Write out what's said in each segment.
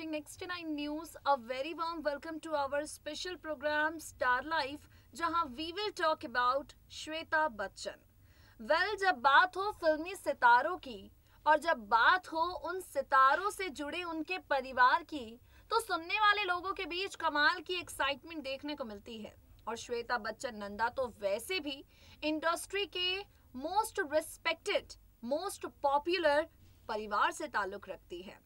watching Next 9 News. A very warm welcome to our special program Star Life, जहां we will talk about Shweta Bachchan. जब बात हो फिल्मी सितारों की और जब बात हो उन सितारों से जुड़े उनके परिवार की, तो सुनने वाले लोगों के बीच कमाल की एक्साइटमेंट देखने को मिलती है. और श्वेता बच्चन नंदा तो वैसे भी इंडस्ट्री के मोस्ट रिस्पेक्टेड, मोस्ट पॉपुलर परिवार से ताल्लुक रखती है.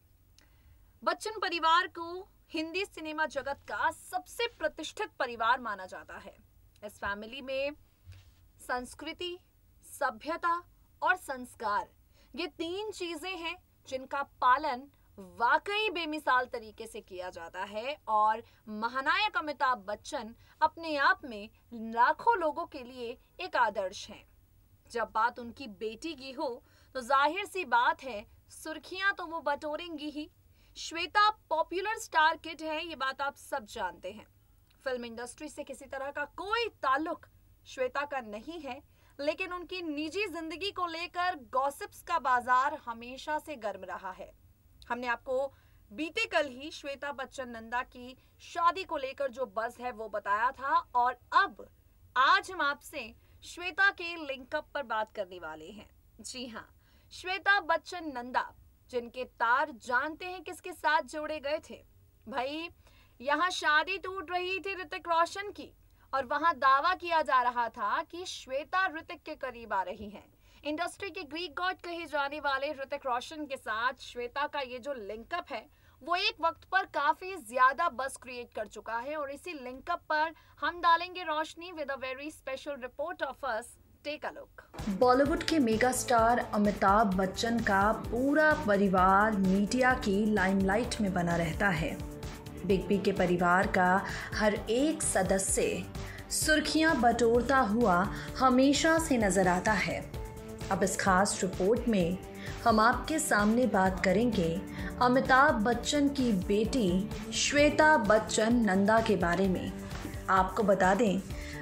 बच्चन परिवार को हिंदी सिनेमा जगत का सबसे प्रतिष्ठित परिवार माना जाता है. इस फैमिली में संस्कृति, सभ्यता और संस्कार, ये तीन चीजें हैं जिनका पालन वाकई बेमिसाल तरीके से किया जाता है. और महानायक अमिताभ बच्चन अपने आप में लाखों लोगों के लिए एक आदर्श हैं. जब बात उनकी बेटी की हो तो जाहिर सी बात है, सुर्खियां तो वो बटोरेंगी ही. श्वेता पॉपुलर स्टार किड है, ये बात आप सब जानते हैं. फिल्म इंडस्ट्री से किसी तरह का कोई ताल्लुक श्वेता का नहीं है, लेकिन उनकी निजी जिंदगी को लेकर गॉसिप्स का बाजार हमेशा से गर्म रहा है. हमने आपको बीते कल ही श्वेता बच्चन नंदा की शादी को लेकर जो बज़ है वो बताया था, और अब आज हम आपसे श्वेता के लिंकअप पर बात करने वाले हैं. जी हाँ, श्वेता बच्चन नंदा, जिनके तार जानते हैं किसके साथ जोड़े गए थे. भाई, यहाँ शादी टूट रही थी ऋतिक रोशन की, और वहां दावा किया जा रहा था कि श्वेता ऋतिक के करीब आ रही हैं. इंडस्ट्री के ग्रीक गॉड कहे जाने वाले ऋतिक रोशन के साथ श्वेता का ये जो लिंकअप है वो एक वक्त पर काफी ज्यादा बज़ क्रिएट कर चुका है. और इसी लिंकअप पर हम डालेंगे रोशनी with a very special report of us. Take a look. Bollywood के मेगा स्टार अमिताभ बच्चन का पूरा परिवार मीडिया की लाइमलाइट में बना रहता है. बिग बी के परिवार का हर एक सदस्य सुर्खियां बटोरता हुआ हमेशा से नजर आता है. अब इस खास रिपोर्ट में हम आपके सामने बात करेंगे अमिताभ बच्चन की बेटी श्वेता बच्चन नंदा के बारे में. आपको बता दें,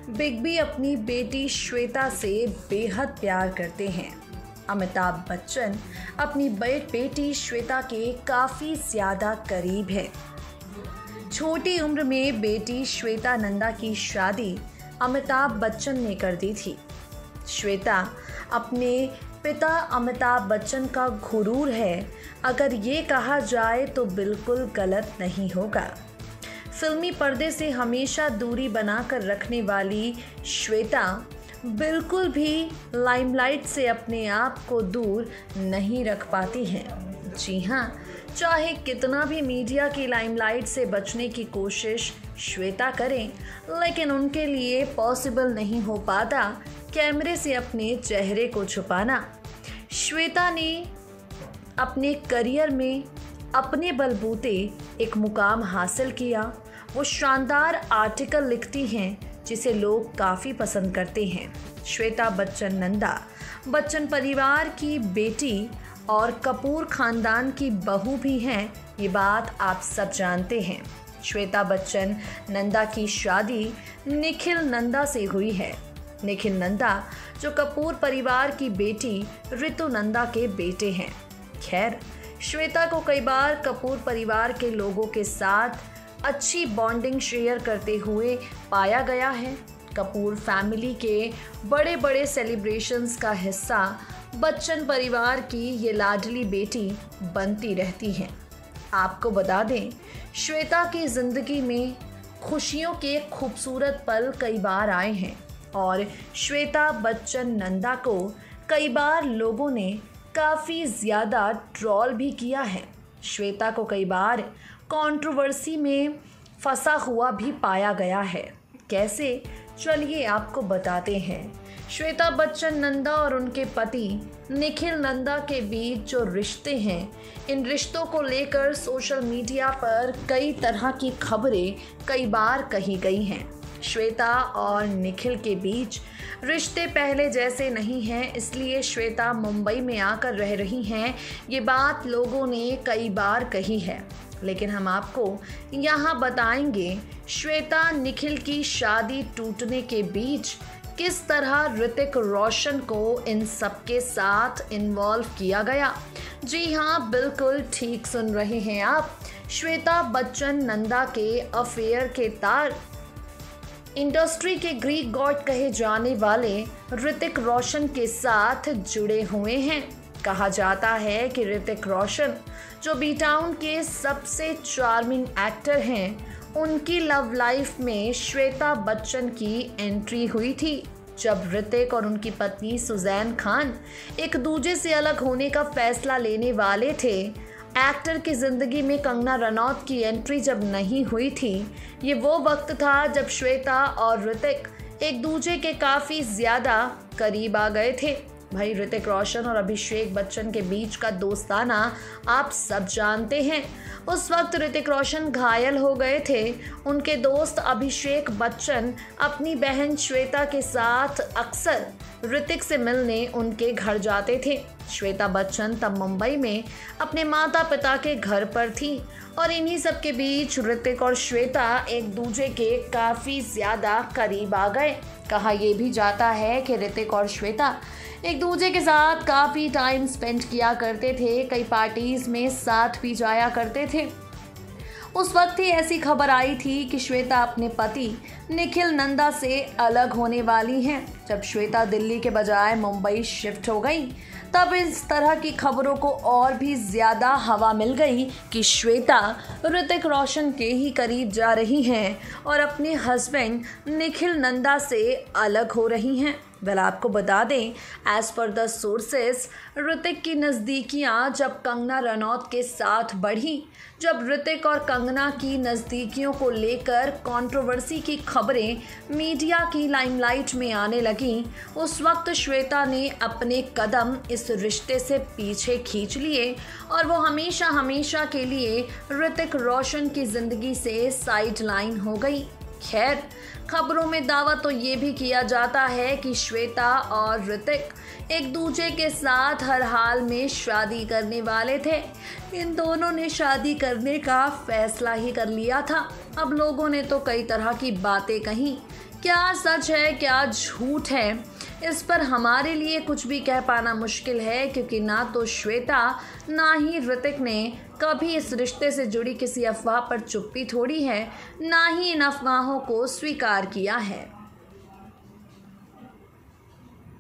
बिग बी अपनी बेटी श्वेता से बेहद प्यार करते हैं. अमिताभ बच्चन अपनी बेटी श्वेता के काफ़ी ज़्यादा करीब है. छोटी उम्र में बेटी श्वेता नंदा की शादी अमिताभ बच्चन ने कर दी थी. श्वेता अपने पिता अमिताभ बच्चन का गुरूर है, अगर ये कहा जाए तो बिल्कुल गलत नहीं होगा. फिल्मी पर्दे से हमेशा दूरी बनाकर रखने वाली श्वेता बिल्कुल भी लाइमलाइट से अपने आप को दूर नहीं रख पाती हैं. जी हाँ, चाहे कितना भी मीडिया की लाइमलाइट से बचने की कोशिश श्वेता करें, लेकिन उनके लिए पॉसिबल नहीं हो पाता कैमरे से अपने चेहरे को छुपाना. श्वेता ने अपने करियर में अपने बलबूते एक मुकाम हासिल किया. वो शानदार आर्टिकल लिखती हैं जिसे लोग काफ़ी पसंद करते हैं. श्वेता बच्चन नंदा बच्चन परिवार की बेटी और कपूर खानदान की बहू भी हैं, ये बात आप सब जानते हैं. श्वेता बच्चन नंदा की शादी निखिल नंदा से हुई है. निखिल नंदा जो कपूर परिवार की बेटी ऋतु नंदा के बेटे हैं. खैर, श्वेता को कई बार कपूर परिवार के लोगों के साथ अच्छी बॉन्डिंग शेयर करते हुए पाया गया है. कपूर फैमिली के बड़े बड़े सेलिब्रेशंस का हिस्सा बच्चन परिवार की ये लाडली बेटी बनती रहती हैं. आपको बता दें, श्वेता की ज़िंदगी में खुशियों के खूबसूरत पल कई बार आए हैं, और श्वेता बच्चन नंदा को कई बार लोगों ने काफ़ी ज़्यादा ट्रोल भी किया है. श्वेता को कई बार कंट्रोवर्सी में फंसा हुआ भी पाया गया है. कैसे, चलिए आपको बताते हैं. श्वेता बच्चन नंदा और उनके पति निखिल नंदा के बीच जो रिश्ते हैं, इन रिश्तों को लेकर सोशल मीडिया पर कई तरह की खबरें कई बार कही गई हैं. श्वेता और निखिल के बीच रिश्ते पहले जैसे नहीं हैं, इसलिए श्वेता मुंबई में आकर रह रही हैं, ये बात लोगों ने कई बार कही है. लेकिन हम आपको यहाँ बताएंगे श्वेता निखिल की शादी टूटने के बीच किस तरह ऋतिक रोशन को इन सब के साथ इन्वॉल्व किया गया. जी हाँ, बिल्कुल ठीक सुन रहे हैं आप. श्वेता बच्चन नंदा के अफेयर के तार। इंडस्ट्री के ग्रीक गॉड कहे जाने वाले ऋतिक रोशन के साथ जुड़े हुए हैं। कहा जाता है कि ऋतिक रोशन जो बी टाउन के सबसे चार्मिंग एक्टर हैं, उनकी लव लाइफ में श्वेता बच्चन की एंट्री हुई थी। जब ऋतिक और उनकी पत्नी सुजैन खान एक दूसरे से अलग होने का फैसला लेने वाले थे, एक्टर की ज़िंदगी में कंगना रनौत की एंट्री जब नहीं हुई थी, ये वो वक्त था जब श्वेता और ऋतिक एक दूसरे के काफ़ी ज़्यादा करीब आ गए थे। भाई ऋतिक रोशन और अभिषेक बच्चन के बीच का दोस्ताना आप सब जानते हैं। उस वक्त ऋतिक रोशन घायल हो गए थे। उनके दोस्त अभिषेक बच्चन अपनी बहन श्वेता के साथ अक्सर ऋतिक से मिलने उनके घर जाते थे। श्वेता बच्चन तब मुंबई में अपने माता पिता के घर पर थी और इन्हीं सब के बीच ऋतिक और श्वेता एक दूसरे के काफ़ी ज़्यादा करीब आ गए। कहा यह भी जाता है कि ऋतिक और श्वेता एक दूसरे के साथ काफ़ी टाइम स्पेंड किया करते थे, कई पार्टीज में साथ भी जाया करते थे। उस वक्त ही ऐसी खबर आई थी कि श्वेता अपने पति निखिल नंदा से अलग होने वाली हैं। जब श्वेता दिल्ली के बजाय मुंबई शिफ्ट हो गई, तब इस तरह की खबरों को और भी ज़्यादा हवा मिल गई कि श्वेता ऋतिक रोशन के ही करीब जा रही हैं और अपने हस्बैंड निखिल नंदा से अलग हो रही हैं। वेल आपको बता दें, as per the sources, Hrithik की नज़दीकियाँ जब कंगना रनौत के साथ बढ़ी, जब ऋतिक और कंगना की नज़दीकियों को लेकर कंट्रोवर्सी की खबरें मीडिया की लाइमलाइट में आने लगीं, उस वक्त श्वेता ने अपने कदम इस रिश्ते से पीछे खींच लिए और वो हमेशा हमेशा के लिए ऋतिक रोशन की ज़िंदगी से साइडलाइन हो गई। खैर, खबरों में दावा तो ये भी किया जाता है कि श्वेता और ऋतिक एक दूसरे के साथ हर हाल में शादी करने वाले थे। इन दोनों ने शादी करने का फैसला ही कर लिया था। अब लोगों ने तो कई तरह की बातें कही, क्या सच है क्या झूठ है, इस पर हमारे लिए कुछ भी कह पाना मुश्किल है, क्योंकि ना तो श्वेता ना ही ऋतिक ने कभी इस रिश्ते से जुड़ी किसी अफवाह पर चुप्पी तोड़ी है, ना ही इन अफवाहों को स्वीकार किया है।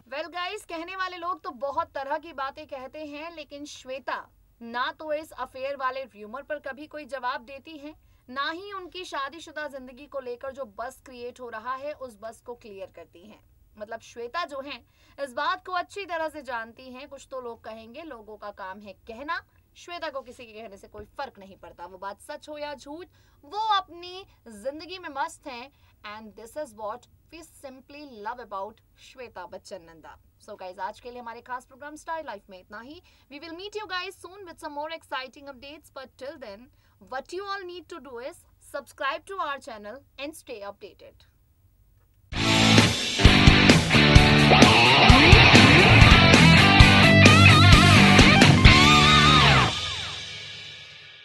वेल गाइस, कहने वाले लोग तो बहुत तरह की बातें कहते हैं, लेकिन श्वेता ना तो इस अफेयर वाले र्यूमर पर कभी कोई जवाब देती हैं, ना ही उनकी शादीशुदा जिंदगी को लेकर जो बस क्रिएट हो रहा है उस बस को क्लियर करती हैं। मतलब श्वेता जो हैं इस बात को अच्छी तरह से जानती हैं। कुछ तो लोग कहेंगे लोगों का काम है कहना, श्वेता को किसी के कहने से कोई फर्क नहीं पड़ता, वो बात सच हो या झूठ, वो अपनी जिंदगी में मस्त हैं। And this is what we simply love about Shweta Bachchan Nanda. So guys, आज के लिए हमारे खास प्रोग्राम स्टार लाइफ में इतना ही। We will meet you guys soon with some more exciting updates, but till then what you all need to do is subscribe to our channel and stay updated.